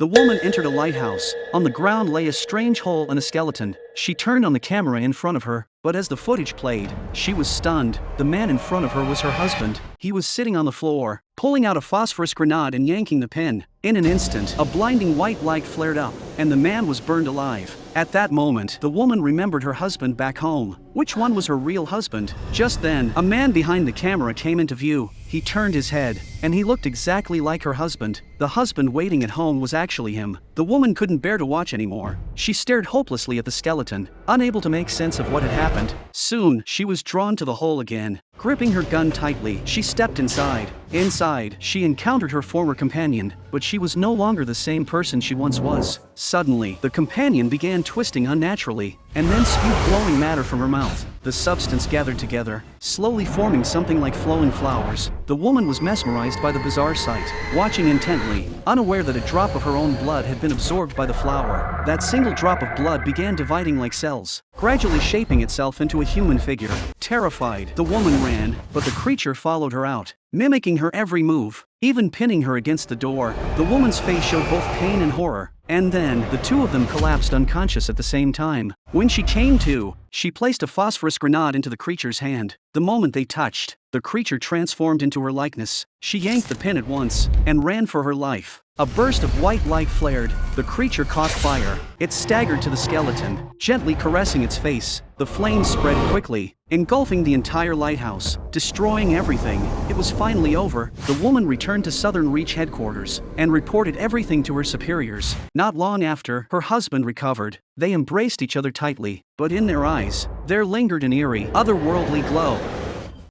The woman entered a lighthouse. On the ground lay a strange hole and a skeleton. She turned on the camera in front of her, but as the footage played, she was stunned. The man in front of her was her husband. He was sitting on the floor, pulling out a phosphorus grenade and yanking the pin. In an instant, a blinding white light flared up, and the man was burned alive. At that moment, the woman remembered her husband back home. Which one was her real husband? Just then, a man behind the camera came into view. He turned his head, and he looked exactly like her husband. The husband waiting at home was actually him. The woman couldn't bear to watch anymore. She stared hopelessly at the skeleton, unable to make sense of what had happened. Soon, she was drawn to the hole again. Gripping her gun tightly, she stepped inside. Inside, she encountered her former companion, but she was no longer the same person she once was. Suddenly, the companion began twisting unnaturally, and then spewed glowing matter from her mouth. The substance gathered together, slowly forming something like flowing flowers. The woman was mesmerized by the bizarre sight, watching intently, unaware that a drop of her own blood had been absorbed by the flower. That single drop of blood began dividing like cells, gradually shaping itself into a human figure. Terrified, the woman ran, but the creature followed her out, mimicking her every move, even pinning her against the door. The woman's face showed both pain and horror, and then the two of them collapsed unconscious at the same time. When she came to, she placed a phosphorus grenade into the creature's hand. The moment they touched, the creature transformed into her likeness. She yanked the pin at once, and ran for her life. A burst of white light flared. The creature caught fire. It staggered to the skeleton, gently caressing its face. The flames spread quickly, engulfing the entire lighthouse, destroying everything. It was finally over. The woman returned to Southern Reach headquarters, and reported everything to her superiors. Not long after, her husband recovered. They embraced each other tightly, but in their eyes, there lingered an eerie, otherworldly glow.